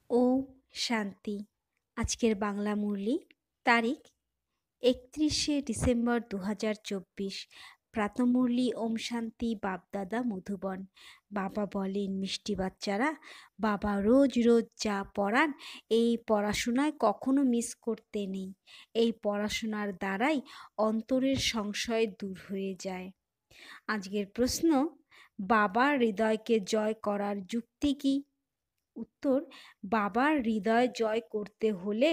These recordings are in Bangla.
ওম শান্তি। আজকের বাংলা মুরলি, তারিখ ৩১শে ডিসেম্বর ২০২৪। প্রাতঃমুরলি ওম শান্তি বাপদাদা মধুবন। বাবা বলেন, মিষ্টি বাচ্চারা, বাবা রোজ রোজ যা পড়ান এই পড়াশোনায় কখনো মিস করতে নেই। এই পড়াশোনার দ্বারাই অন্তরের সংশয় দূর হয়ে যায়। আজকের প্রশ্ন, বাবার হৃদয়কে জয় করার যুক্তি কী? উত্তর, বাবার হৃদয় জয় করতে হলে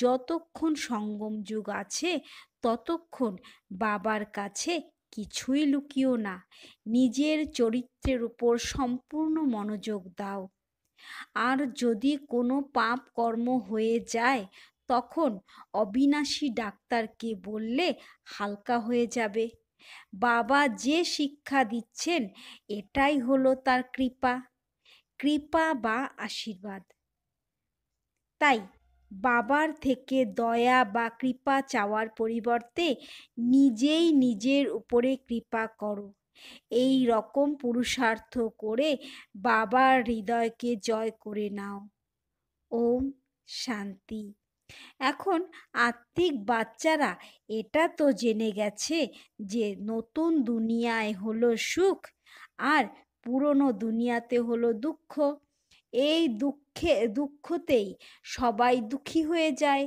যতক্ষণ সঙ্গম যুগ আছে ততক্ষণ বাবার কাছে কিছুই লুকিও না। নিজের চরিত্রের উপর সম্পূর্ণ মনোযোগ দাও। আর যদি কোনো পাপ কর্ম হয়ে যায় তখন অবিনাশী ডাক্তারকে বললে হালকা হয়ে যাবে। বাবা যে শিক্ষা দিচ্ছেন এটাই হলো তার কৃপা, কৃপা বা আশীর্বাদ। তাই বাবার থেকে দয়া বা কৃপা চাওয়ার পরিবর্তে নিজেই নিজের উপরে কৃপা করো। এই রকম পুরুষার্থ করে বাবার হৃদয়কে জয় করে নাও। ওম শান্তি। এখন আত্মিক বাচ্চারা এটা তো জেনে গেছে যে নতুন দুনিয়ায় হলো সুখ আর পুরনো দুনিয়াতে হলো দুঃখ। এই দুঃখতেই সবাই দুঃখী হয়ে যায়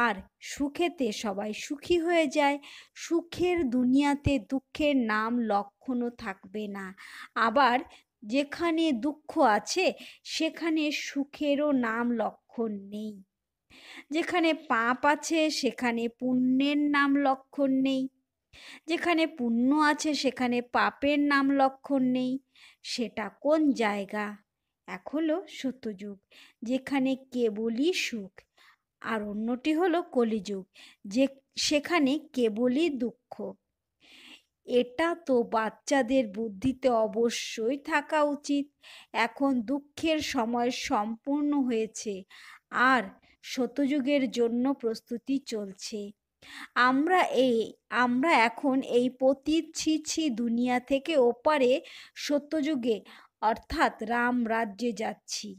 আর সুখেতে সবাই সুখী হয়ে যায়। সুখের দুনিয়াতে দুঃখের নাম লক্ষণও থাকবে না, আবার যেখানে দুঃখ আছে সেখানে সুখেরও নাম লক্ষণ নেই। যেখানে পাপ আছে সেখানে পুণ্যের নাম লক্ষণ নেই, যেখানে পুণ্য আছে সেখানে পাপের নাম লক্ষণ নেই। সেটা কোন জায়গা? এক হলো সত্যযুগ, যেখানে কেবলই সুখ, আর অন্যটি হলো কলিযুগ, যে সেখানে কেবলই দুঃখ। এটা তো বাচ্চাদের বুদ্ধিতে অবশ্যই থাকা উচিত। এখন দুঃখের সময় সম্পূর্ণ হয়েছে আর সত্যযুগের জন্য প্রস্তুতি চলছে। আমরা এখন এই পতিত ছি দুনিয়া থেকে ওপারে সত্যযুগে অর্থাৎ রাম রাজ্যে যাচ্ছি।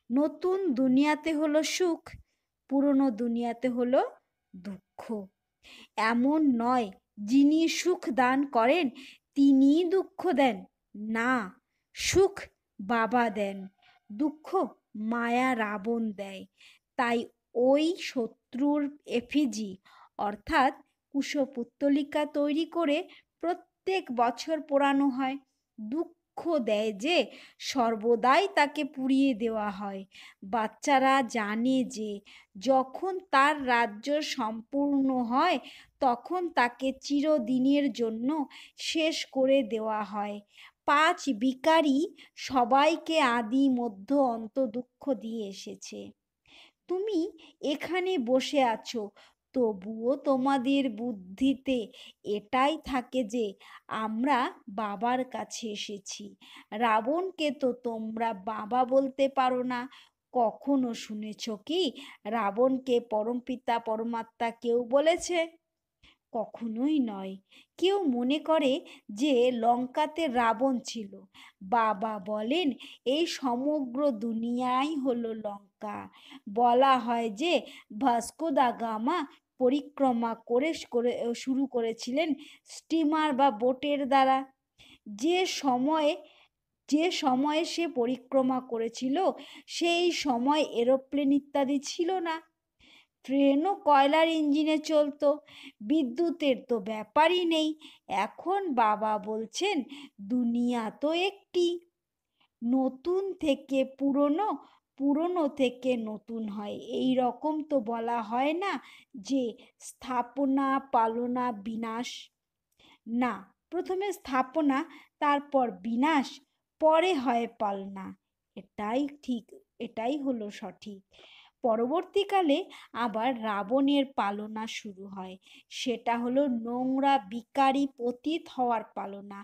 নতুন দুনিয়াতে হলো সুখ, পুরনো দুনিয়াতে হলো দুঃখ। এমন নয় যিনি সুখ দান করেন তিনিই দুঃখ দেন, না, সুখ বাবা দেন, দুঃখ মায়া রাবণ দেয়। তাই ওই শত্রুর এফিজি অর্থাৎ কুশপুত্তলিকা তৈরি করে প্রত্যেক বছর পোড়ানো হয়। দুঃখ দেয় যে সর্বদাই তাকে পুড়িয়ে দেওয়া হয়। বাচ্চারা জানে যে যখন তার রাজ্য সম্পূর্ণ হয় তখন তাকে চিরদিনের জন্য শেষ করে দেওয়া হয়। 5 বিকারী সবাইকে আদি মধ্য অন্ত দুঃখ দিয়ে এসেছে। তুমি এখানে বসে আছো, তবুও তোমাদের বুদ্ধিতে এটাই থাকে যে আমরা বাবার কাছে এসেছি। রাবণকে তো তোমরা বাবা বলতে পারো না। কখনো শুনেছ কি রাবণকে পরমপিতা পরমাত্মা কেউ বলেছে? কখনোই নয়। কেউ মনে করে যে লঙ্কাতে রাবণ ছিল। বাবা বলেন এই সমগ্র দুনিয়াই হলো লঙ্কা। বলা হয় যে ভাস্কো দা গামা পরিক্রমা করে শুরু করেছিলেন স্টিমার বা বোটের দ্বারা। যে সময়ে যে সময়ে সে পরিক্রমা করেছিল সেই সময় এরোপ্লেন ইত্যাদি ছিল না। ট্রেনও কয়লার ইঞ্জিনে চলতো, বিদ্যুতের তো ব্যাপারই নেই। এখন বাবা বলছেন দুনিয়া তো একটি, নতুন থেকে পুরনো, পুরনো থেকে নতুন হয়। এই রকম তো বলা হয় না যে স্থাপনা পালনা বিনাশ। না, প্রথমে স্থাপনা, তারপর বিনাশ, পরে হয় পালনা। এটাই ঠিক, এটাই হলো সঠিক। পরবর্তীকালে আবার রাবণের পালনা শুরু হয়। সেটা হলো নোংরা বিকারী পতিত হওয়ার পালনা,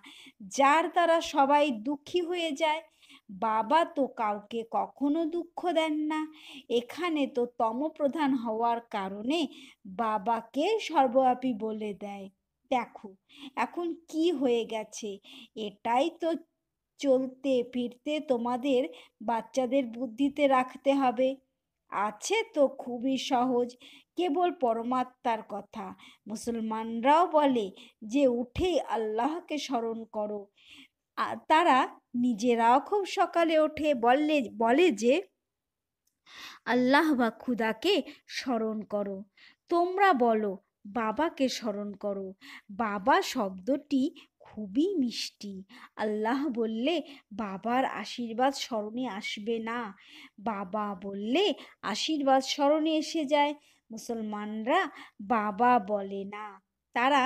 যার দ্বারা সবাই দুঃখী হয়ে যায়। বাবা তো কাউকে কখনো দুঃখ দেন না। এখানে তো তমপ্রধান হওয়ার কারণে বাবাকে সর্বব্যাপী বলে দেয়। দেখো এখন কি হয়ে গেছে, এটাই তো চলতে ফিরতে তোমাদের বাচ্চাদের বুদ্ধিতে রাখতে হবে। আছে তো খুবই সহজ, কেবল পরমাত্মার কথা। মুসলমানরাও বলে যে উঠেই আল্লাহকে স্মরণ করো। তারা নিজেরাও খুব সকালে ওঠে বলে যে আল্লাহ বা খুদাকে স্মরণ করো। তোমরা বলো বাবাকে স্মরণ করো। বাবা শব্দটি খুবই মিষ্টি। আল্লাহ বললে বাবার আশীর্বাদ স্মরণে আসবে না, বাবা বললে আশীর্বাদ স্মরণে এসে যায়। মুসলমানরা বাবা বলে না, তারা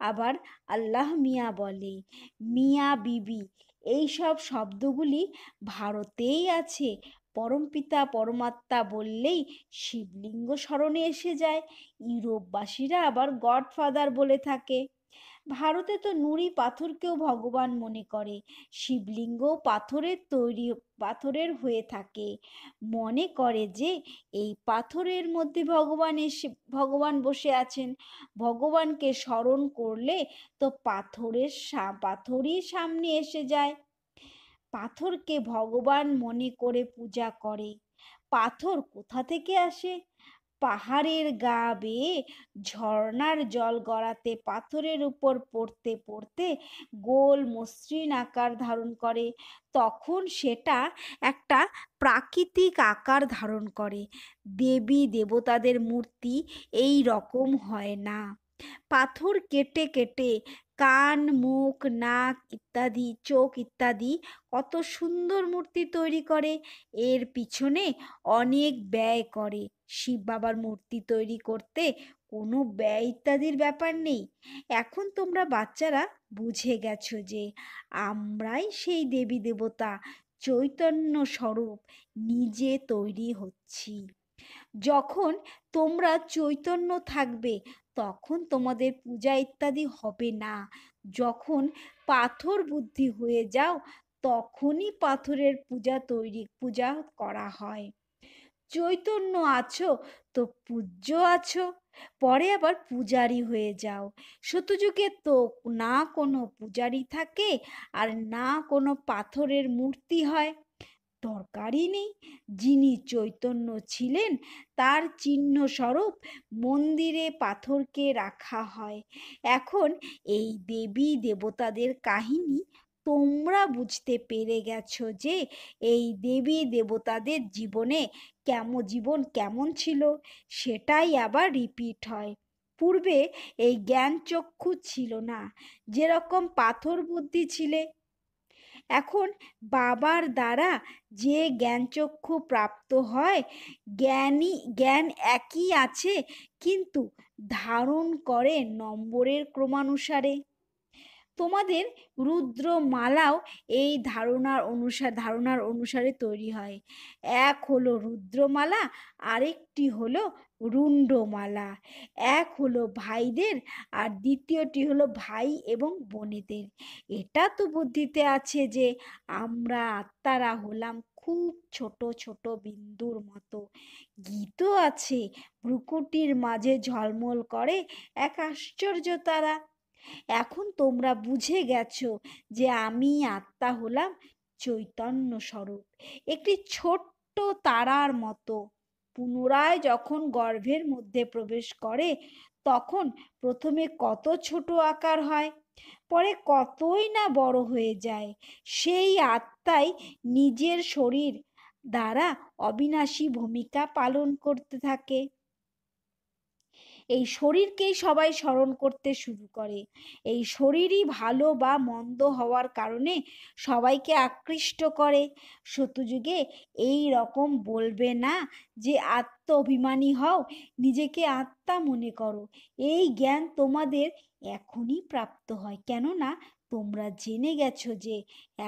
আবার আল্লাহ মিয়া বলে, মিয়া বিবি। এই সব শব্দগুলি ভারতেই আছে। পরমপিতা পরমাত্মা বললেই শিবলিঙ্গ স্মরণে এসে যায়। ইউরোপবাসীরা আবার গডফাদার বলে থাকে। ভারতে তো নুড়ি পাথরকেও ভগবান মনে করে। শিবলিঙ্গ পাথরের হয়ে থাকে। মনে করে যে এই পাথরের মধ্যে ভগবান বসে আছেন। ভগবানকে স্মরণ করলে তো পাথরই সামনে এসে যায়। পাথরকে ভগবান মনে করে পূজা করে। পাথর কোথা থেকে আসে? পাহাড়ের গা বেয়ে ঝর্ণার জল গড়াতে পাথরের উপর পড়তে পড়তে গোল মসৃণ আকার ধারণ করে। তখন সেটা একটা প্রাকৃতিক আকার ধারণ করে। দেবী দেবতাদের মূর্তি এই রকম হয় না। পাথর কেটে কেটে কান, মুখ, নাক ইত্যাদি, চোখ ইত্যাদি কত সুন্দর মূর্তি তৈরি করে। এর পিছনে অনেক ব্যয় করে। শিব বাবার মূর্তি তৈরি করতে কোনো ব্যয় ইত্যাদির ব্যাপার নেই। এখন তোমরা বাচ্চারা বুঝে গেছো যে আমরাই সেই দেবী দেবতা, চৈতন্য স্বরূপ নিজে তৈরি হচ্ছি। যখন তোমরা চৈতন্য থাকবে তখন তোমাদের পূজা ইত্যাদি হবে না। যখন পাথর বুদ্ধি হয়ে যাও তখনই পাথরের পূজা করা হয়। চৈতন্য আছো তো পূজ্য আছো, পরে আবার পূজারি হয়ে যাও। সত্যযুগে তো না কোনো পূজারি থাকে আর না কোনো পাথরের মূর্তি হয়, দরকারই নেই। যিনি চৈতন্য ছিলেন তার চিহ্ন স্বরূপ মন্দিরে পাথরকে রাখা হয়। এখন এই দেবী দেবতাদের কাহিনী তোমরা বুঝতে পেরে গেছো যে এই দেবী দেবতাদের জীবন কেমন ছিল, সেটাই আবার রিপিট হয়। পূর্বে এই জ্ঞান চক্ষু ছিল না, যেরকম পাথর বুদ্ধি ছিলে। এখন বাবার দ্বারা যে জ্ঞানচক্ষু প্রাপ্ত হয়, জ্ঞান একই আছে, কিন্তু ধারণ করে নম্বরের ক্রমানুসারে। তোমাদের রুদ্রমালাও এই ধারণার অনুসারে তৈরি হয়। এক হলো রুদ্রমালা, আরেকটি হলো রুণ্ডমালা। এক হলো ভাইদের আর দ্বিতীয়টি হলো ভাই এবং বোনেদের। এটা তো বুদ্ধিতে আছে যে আমরা আত্মারা হলাম খুব ছোট ছোট বিন্দুর মতো। গীতও আছে, ভ্রুকুটির মাঝে ঝলমল করে এক আশ্চর্য তারা। এখন তোমরা বুঝে গেছো যে আমি আত্মা হলাম চৈতন্য স্বরূপ, একটি ছোট্ট তারার মতো। পুনরায় যখন গর্ভের মধ্যে প্রবেশ করে তখন প্রথমে কত ছোট আকার হয়, পরে কতই না বড় হয়ে যায়। সেই আত্মাই নিজের শরীর দ্বারা অবিনাশী ভূমিকা পালন করতে থাকে। এই শরীরকেই সবাই স্মরণ করতে শুরু করে। এই শরীরই ভালো বা মন্দ হওয়ার কারণে সবাইকে আকৃষ্ট করে। সত্যযুগে এই রকম বলবে না যে আত্ম অভিমানী হও, নিজেকে আত্মা মনে করো। এই জ্ঞান তোমাদের এখনই প্রাপ্ত হয়, কেননা তোমরা জেনে গেছো যে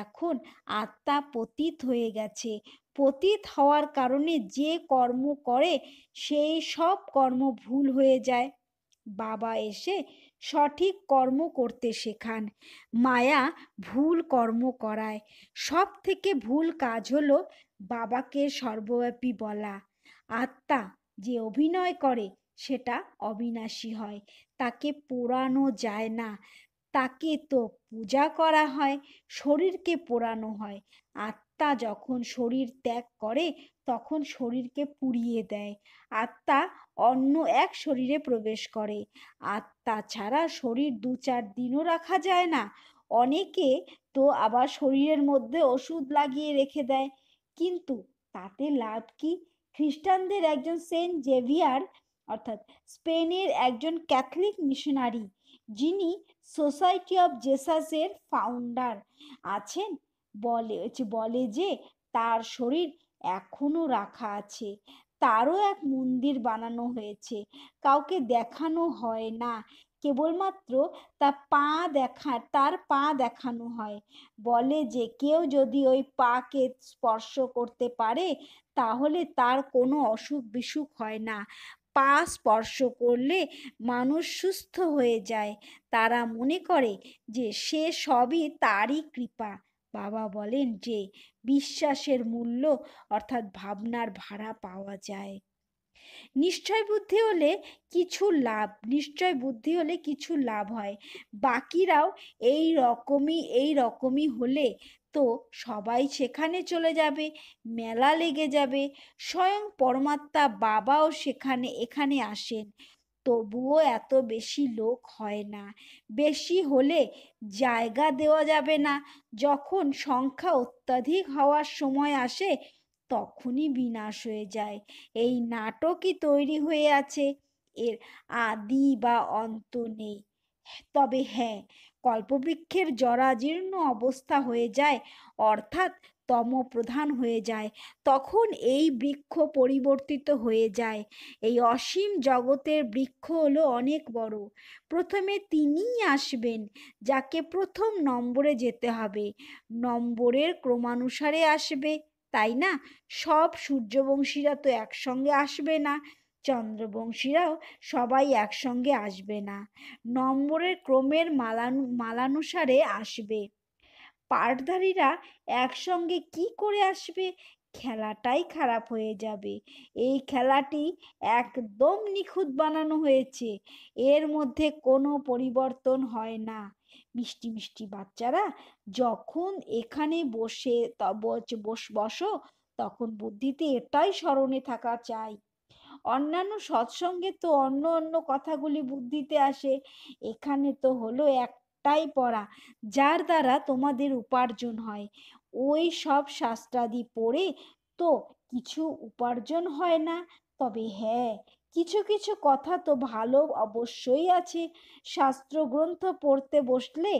এখন আত্মা পতিত হয়ে গেছে। পতিত হওয়ার কারণে যে কর্ম করে সেই সব কর্ম ভুল হয়ে যায়। বাবা এসে সঠিক কর্ম করতে শেখান। মায়া ভুল কর্ম করায়। সব থেকে ভুল কাজ হলো বাবাকে সর্বব্যাপী বলা। আত্মা যে অভিনয় করে সেটা অবিনাশী হয়, তাকে পোড়ানো যায় না। তাকে তো পূজা করা হয়, শরীরকে পোড়ানো হয়। আত্মা যখন শরীর ত্যাগ করে তখন শরীরকে পুড়িয়ে দেয়, আত্মা অন্য এক শরীরে প্রবেশ করে। আত্মা ছাড়া শরীর 2-4 দিনও রাখা যায় না। অনেকে তো আবার শরীরের মধ্যে ওষুধ লাগিয়ে রেখে দেয়, কিন্তু তাতে লাভ কি? খ্রিস্টানদের একজন সেন্ট জেভিয়ার অর্থাৎ স্পেনের একজন ক্যাথলিক মিশনারি, যিনি সোসাইটি অফ জেসাসের ফাউন্ডার আছেন, বলে যে তার শরীর এখনো রাখা আছে। তারও এক মন্দির বানানো হয়েছে, কাউকে দেখানো হয় না, কেবলমাত্র তার পা দেখানো হয়। বলে যে কেউ যদি ওই পাকে স্পর্শ করতে পারে তাহলে তার কোনো অসুখ বিসুখ হয় না। পা স্পর্শ করলে মানুষ সুস্থ হয়ে যায়। তারা মনে করে যে সে সবই তারই কৃপা। বাবা বলেন যে বিশ্বাসের মূল্য অর্থাৎ ভাবনার ভাড়া পাওয়া যায়। নিশ্চয় বুদ্ধি হলে কিছু লাভ হয়। বাকিরাও এই রকমই হলে তো সবাই সেখানে চলে যাবে, মেলা লেগে যাবে। স্বয়ং পরমাত্মা বাবাও এখানে আসেন, তবুও এত বেশি লোক হয় না। বেশি হলে জায়গা দেওয়া যাবে না। যখন সংখ্যা অত্যাধিক হওয়ার সময় আসে তখনই বিনাশ হয়ে যায়। এই নাটকই তৈরি হয়ে আছে, এর আদি বা অন্ত নেই। তবে হ্যাঁ, কল্পবৃক্ষের জরাজীর্ণ অবস্থা হয়ে যায় অর্থাৎ তমপ্রধান হয়ে যায়, তখন এই বৃক্ষ পরিবর্তিত হয়ে যায়। এই অসীম জগতের বৃক্ষ হলো অনেক বড়। প্রথমে তিনিই আসবেন যাকে প্রথম নম্বরে যেতে হবে, নম্বরের ক্রমানুসারে আসবে, তাই না? সব সূর্যবংশীরা তো একসঙ্গে আসবে না, চন্দ্রবংশীরাও সবাই একসঙ্গে আসবে না, নম্বরের ক্রমের মালানুসারে আসবে। পাঠধারীরা একসঙ্গে কি করে আসবে? খেলাটাই খারাপ হয়ে যাবে। এই খেলাটি একদম নিখুঁত বানানো হয়েছে, এর মধ্যে কোনো পরিবর্তন হয় না। মিষ্টি মিষ্টি বাচ্চারা, যখন এখানে বসো তখন বুদ্ধিতে এটাই স্মরণে থাকা চাই। অন্যান্য সৎসঙ্গে তো অন্য অন্য কথাগুলি বুদ্ধিতে আসে, এখানে তো হলো একটাই পড়া যার দ্বারা তোমাদের উপার্জন হয়। ওই সব শাস্ত্রাদি পড়ে তো কিছু উপার্জন হয় না। তবে হ্যাঁ, কিছু কিছু কথা তো ভালো অবশ্যই আছে। শাস্ত্র গ্রন্থ পড়তে বসলে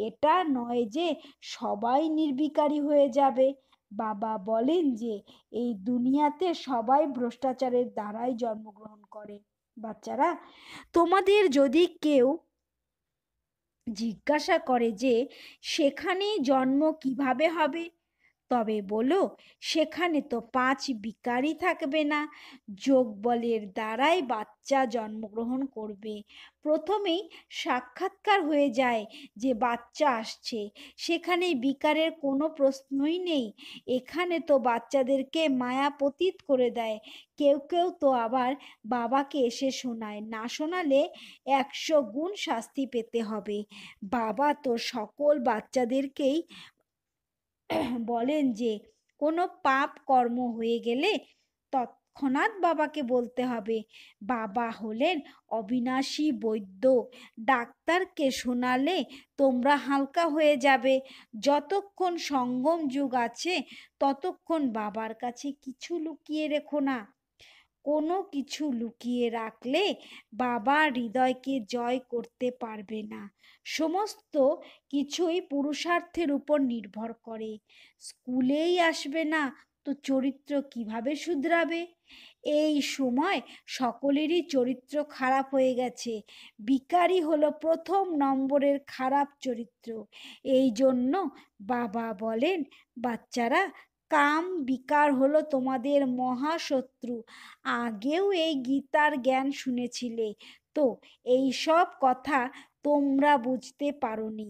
এটা নয় যে সবাই নির্বিকারী হয়ে যাবে। বাবা বলেন যে এই দুনিয়াতে সবাই ভ্রষ্টাচারের দ্বারাই জন্মগ্রহণ করে। বাচ্চারা, তোমাদের যদি কেউ জিজ্ঞাসা করে যে সেখানে জন্ম কিভাবে হবে, তবে বলো সেখানে তো 5 বিকারই থাকবে না, যোগ বলের দ্বারাই বাচ্চা জন্মগ্রহণ করবে। প্রথমেই সাক্ষাৎকার হয়ে যায় যে বাচ্চা আসছে, সেখানে বিকারের কোনো প্রশ্নই নেই। এখানে তো বাচ্চাদেরকে মায়া পতিত করে দেয়। কেউ কেউ তো আবার বাবাকে এসে শোনায়, না শোনালে 100 গুণ শাস্তি পেতে হবে। বাবা তো সকল বাচ্চাদেরকেই বলেন যে কোনো পাপ কর্ম হয়ে গেলে তৎক্ষণাৎ বাবাকে বলতে হবে। বাবা হলেন অবিনাশী বৈদ্য, ডাক্তারকে শোনালে তোমরা হালকা হয়ে যাবে। যতক্ষণ সঙ্গম যুগ আছে ততক্ষণ বাবার কাছে কিছু লুকিয়ে রেখো না। কোনো কিছু লুকিয়ে রাখলে বাবা হৃদয়কে জয় করতে পারবে না। সমস্ত কিছুই পুরুষার্থের উপর নির্ভর করে। স্কুলেই আসবে না তো চরিত্র কিভাবে শুধরাবে? এই সময় সকলেরই চরিত্র খারাপ হয়ে গেছে। বিকারী হলো প্রথম নম্বরের খারাপ চরিত্র। এই জন্য বাবা বলেন, বাচ্চারা, কাম বিকার হলো তোমাদের মহাশত্রু। আগেও এই গীতার জ্ঞান শুনেছিলে, তো এই সব কথা তোমরা বুঝতে পারোনি।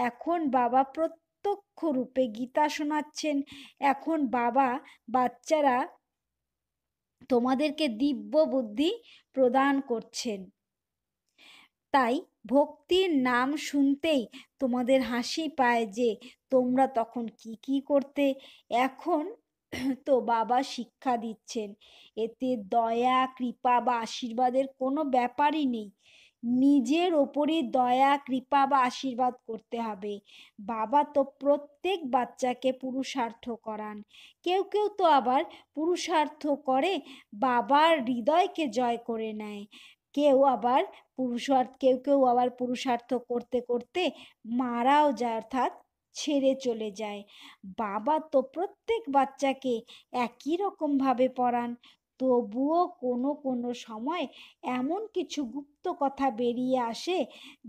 এখন বাবা প্রত্যক্ষ রূপে গীতা শোনাচ্ছেন। এখন বাবা বাচ্চারা তোমাদেরকে দিব্য বুদ্ধি প্রদান করছেন। তাই ভক্তির নাম শুনতেই তোমাদের হাসি পায় যে তোমরা তখন কি কি করতে। এখন তো বাবা শিক্ষা দিচ্ছেন, এতে দয়া, কৃপা বা আশীর্বাদের কোনো ব্যাপারই নেই। নিজের ওপরই দয়া, কৃপা বা আশীর্বাদ করতে হবে। বাবা তো প্রত্যেক বাচ্চাকে পুরুষার্থ করান। কেউ কেউ তো আবার পুরুষার্থ করে বাবার হৃদয়কে জয় করে নেয়। কেউ কেউ আবার পুরুষার্থ করতে করতে মারাও যায়, অর্থাৎ ছেড়ে চলে যায়। বাবা তো প্রত্যেক বাচ্চাকে একই রকম ভাবে পড়ান। তবুও কোনো কোনো সময় এমন কিছু গুপ্ত কথা বেরিয়ে আসে,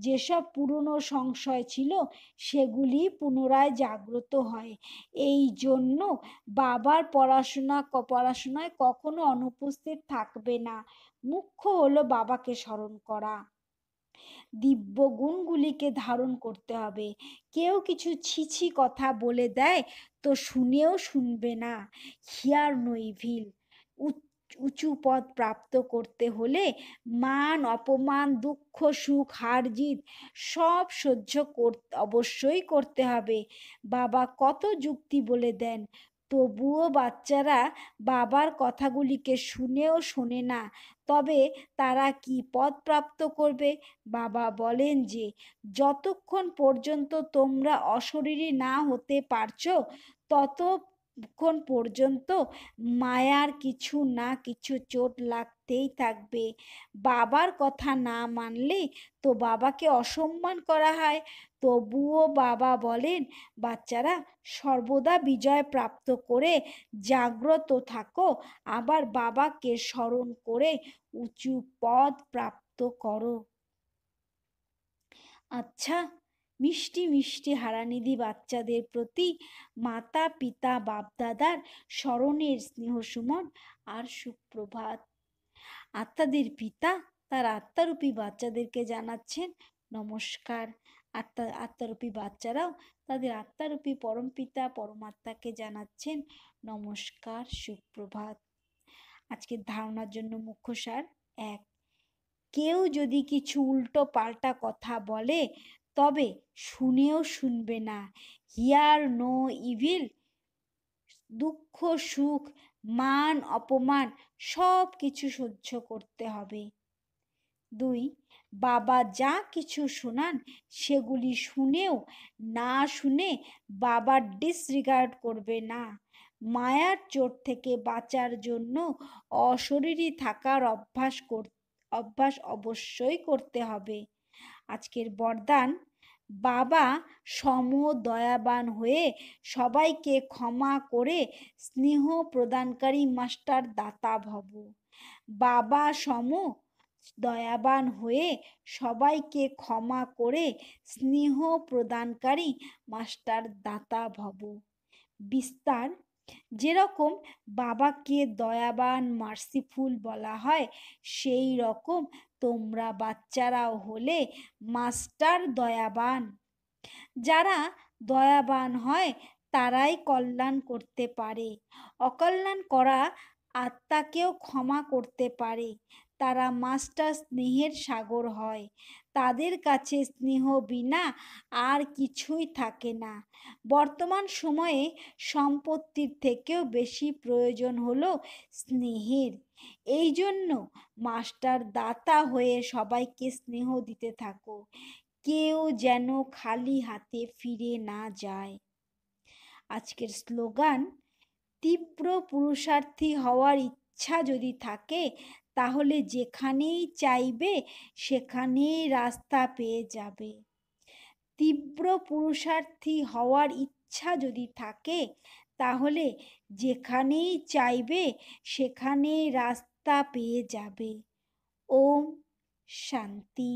যেসব পুরনো সংশয় ছিল সেগুলি পুনরায় জাগ্রত হয়। এই জন্য বাবার পড়াশোনায় কখনো অনুপস্থিত থাকবে না। মুখ্য হলো বাবাকে স্মরণ করা, দিব্য গুণগুলিকে ধারণ করতে হবে। কেউ কিছু ছিছি কথা বলে দেয় তো শুনেও শুনবে না। Hear no evil. উঁচু পদ প্রাপ্ত করতে হলে মান, অপমান, দুঃখ, সুখ, হার জিত সব সহ্য অবশ্যই করতে হবে। বাবা কত যুক্তি বলে দেন, তবুও বাচ্চারা বাবার কথাগুলিকে শুনেও শোনে না। তবে তারা কি পদ প্রাপ্ত করবে? বাবা বলেন যে যতক্ষণ পর্যন্ত তোমরা অশরীরী না হতে পারছো, ততক্ষণ পর্যন্ত মায়ার কিছু না কিছু চোট লাগতেই থাকবে। বাবার কথা না মানলে তো বাবাকে অসম্মান করা হয়। তবুও বাবা বলেন, বাচ্চারা সর্বদা বিজয় প্রাপ্ত করে জাগ্রত থাকো, আবার বাবাকে স্মরণ করে উঁচু পদ প্রাপ্ত করো। আচ্ছা, মিষ্টি মিষ্টি হারানিধি বাচ্চাদের প্রতি মাতা, পিতা, বাপদাদার স্মরণের স্নেহ সুমন আর সুপ্রভাত। আত্মাদের পিতা তার আত্মারূপী বাচ্চাদেরকে জানাচ্ছেন নমস্কার। আত্মারূপী বাচ্চারাও তাদের আত্মারূপী পরম পিতা পরমাত্মাকে জানাচ্ছেন নমস্কার, সুপ্রভাত। আজকের ধারণার জন্য মুখ্য সার: 1, কেউ যদি কিছু উল্টো পাল্টা কথা বলে তবে শুনেও শুনবে না। Hear no evil. দুঃখ, সুখ, মান, অপমান সব কিছু সহ্য করতে হবে। 2, বাবা যা কিছু শোনান সেগুলি শুনেও না শুনে বাবার ডিসরিগার্ড করবে না। মায়ার চোট থেকে বাঁচার জন্য অশরীরী থাকার অভ্যাস অবশ্যই করতে হবে। আজকের বরদান: বাবা সম দয়াবান হয়ে সবাইকে ক্ষমা করে স্নেহ প্রদানকারী মাস্টার দাতা ভব। বাবা সম দয়াবান হয়ে সবাইকে ক্ষমা করে স্নেহ প্রদানকারী মাস্টার দাতা ভব। বিস্তার: যেরকম বাবাকে দয়াবান, মার্সিফুল বলা হয়, সেই রকম তোমরা বাচ্চারাও হলে মাস্টার দয়াবান। যারা দয়াবান হয় তারাই কল্যাণ করতে পারে। অকল্যাণ করা আত্মাকেও ক্ষমা করতে পারে। তারা মাস্টার স্নেহের সাগর হয়। তাদের কাছে স্নেহ বিনা আর কিছুই থাকে না। বর্তমান সময়ে সম্পত্তির থেকেও বেশি প্রয়োজন হলো স্নেহের। এই জন্য মাস্টার দাতা হয়ে সবাইকে স্নেহ দিতে থাকো। কেউ যেন খালি হাতে ফিরে না যায়। আজকের স্লোগান: তীব্র পুরুষার্থী হওয়ার ইচ্ছা যদি থাকে তাহলে যেখানেই চাইবে সেখানেই রাস্তা পেয়ে যাবে। তীব্র পুরুষার্থী হওয়ার ইচ্ছা যদি থাকে তাহলে যেখানেই চাইবে সেখানেই রাস্তা পেয়ে যাবে। ওম শান্তি।